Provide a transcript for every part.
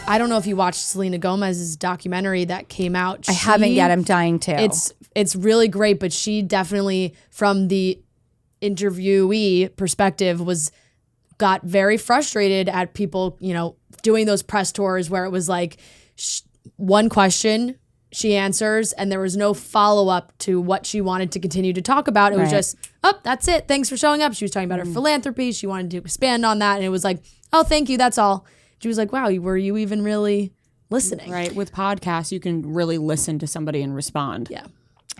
I don't know if you watched Selena Gomez's documentary that came out. I haven't yet. I'm dying to. It's really great, but she definitely, from the interviewee perspective, got very frustrated at people, doing those press tours where it was like one question she answers and there was no follow-up to what she wanted to continue to talk about. It was just, that's it. Thanks for showing up. She was talking about her philanthropy. She wanted to expand on that. And it was like, oh, thank you. That's all. She was like, wow, were you even really listening? Right. With podcasts, you can really listen to somebody and respond. Yeah.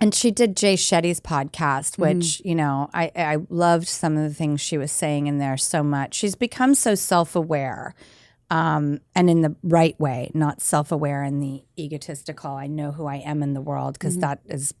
And she did Jay Shetty's podcast, which, I loved some of the things she was saying in there so much. She's become so self-aware. And in the right way, not self-aware in the egotistical, I know who I am in the world, because that is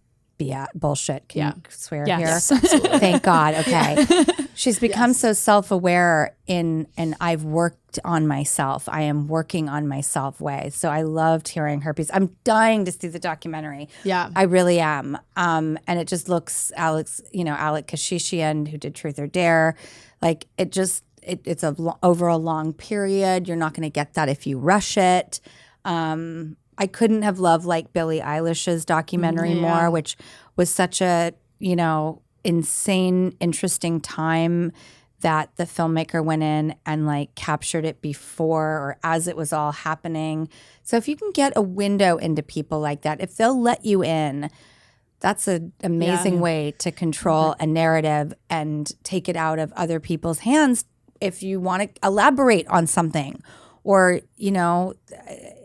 bullshit. Can you swear here? Yes, Thank God. Okay. She's become so self-aware and I've worked on myself. I am working on myself way. So I loved hearing her piece. I'm dying to see the documentary. Yeah. I really am. And it just looks, Alec Kashishian, who did Truth or Dare, like it just, it's over a long period. You're not going to get that if you rush it. I couldn't have loved like Billie Eilish's documentary more, which was such a, insane, interesting time that the filmmaker went in and like captured it before or as it was all happening. So if you can get a window into people like that, if they'll let you in, that's an amazing way to control a narrative and take it out of other people's hands. If you want to elaborate on something, or,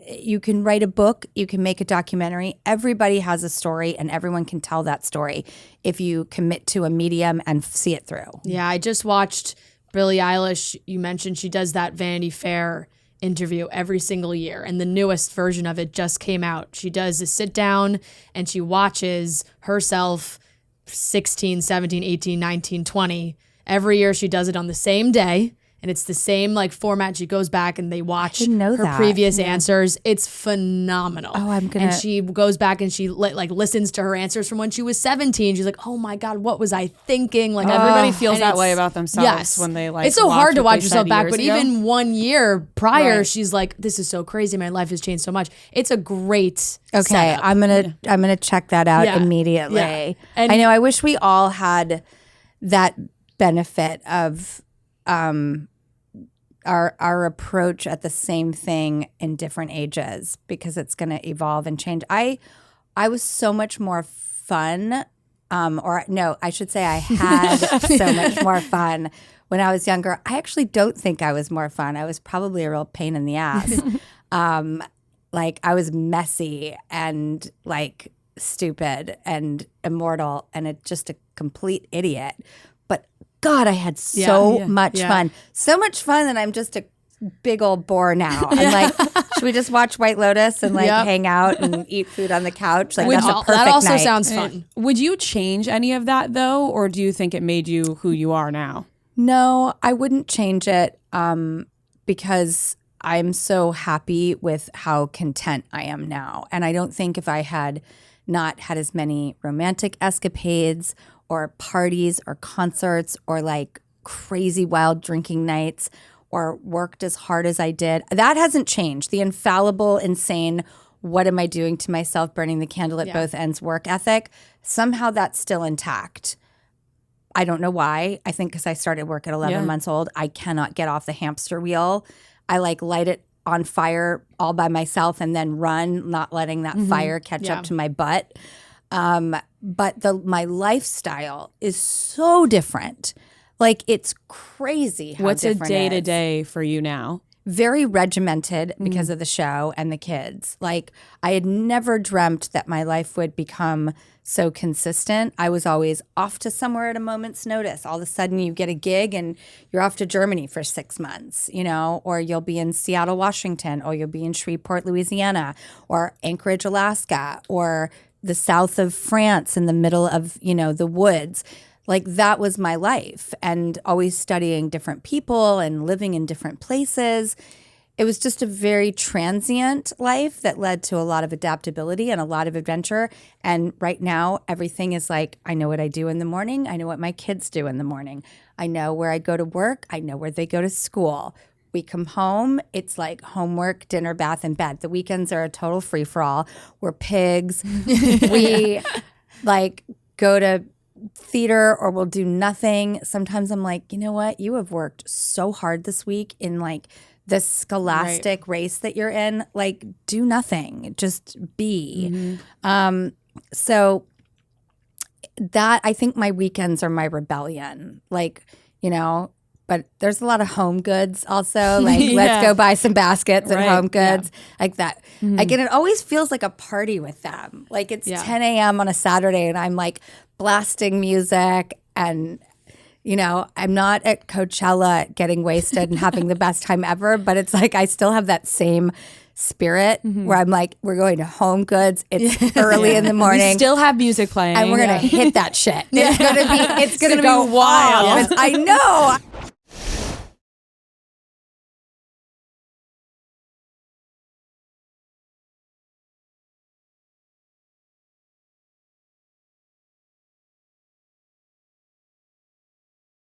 you can write a book, you can make a documentary. Everybody has a story and everyone can tell that story if you commit to a medium and see it through. Yeah, I just watched Billie Eilish. You mentioned she does that Vanity Fair interview every single year, and the newest version of it just came out. She does a sit down and she watches herself 16, 17, 18, 19, 20. Every year she does it on the same day. And it's the same like format. She goes back and they watch her previous answers. It's phenomenal. Oh, And she goes back and she listens to her answers from when she was 17. She's like, oh my God, what was I thinking? Like everybody feels that way about themselves when they like. It's so hard to watch yourself back, but even 1 year prior, she's like, this is so crazy. My life has changed so much. It's a great setup. I'm gonna check that out immediately. Yeah. And I know. I wish we all had that benefit of. Our approach at the same thing in different ages, because it's going to evolve and change. I was so much more fun, I should say I had so much more fun when I was younger. I actually don't think I was more fun. I was probably a real pain in the ass. Like I was messy and like stupid and immortal and just a complete idiot. God, I had so much fun. So much fun that I'm just a big old bore now. I'm like, should we just watch White Lotus and like hang out and eat food on the couch? Like that's a perfect That also night. sounds fun. Would you change any of that though? Or do you think it made you who you are now? No, I wouldn't change it because I'm so happy with how content I am now. And I don't think if I had not had as many romantic escapades or parties or concerts or like crazy wild drinking nights or worked as hard as I did. That hasn't changed. The infallible, insane, what am I doing to myself, burning the candle at both ends work ethic, somehow that's still intact. I don't know why. I think because I started work at 11 months old. I cannot get off the hamster wheel. I like light it on fire all by myself and then run, not letting that fire catch up to my butt. But my lifestyle is so different. Like it's crazy how What's a different it is. day-to-day for you now? Very regimented because of the show and the kids. Like I had never dreamt that my life would become so consistent. I was always off to somewhere at a moment's notice. All of a sudden you get a gig and you're off to Germany for 6 months, or you'll be in Seattle, Washington, or you'll be in Shreveport, Louisiana, or Anchorage, Alaska, or the south of France in the middle of, the woods. Like that was my life, and always studying different people and living in different places. It was just a very transient life that led to a lot of adaptability and a lot of adventure. And right now, everything is like, I know what I do in the morning. I know what my kids do in the morning. I know where I go to work. I know where they go to school. We come home, it's like homework, dinner, bath, and bed. The weekends are a total free-for-all. We're pigs. We like go to theater or we'll do nothing. Sometimes I'm like, you know what? You have worked so hard this week in like the scholastic race that you're in. Like, do nothing. Just be. So that, I think my weekends are my rebellion. Like, you know, but there's a lot of Home Goods also. Like, let's go buy some baskets at Home Goods. Like that. Like, and it always feels like a party with them. Like, it's 10 a.m. on a Saturday and I'm like blasting music and, you know, I'm not at Coachella getting wasted and having the best time ever, but it's like I still have that same spirit where I'm like, we're going to Home Goods. It's early in the morning. We still have music playing. And we're going to hit that shit. It's going to go wild. off. I know.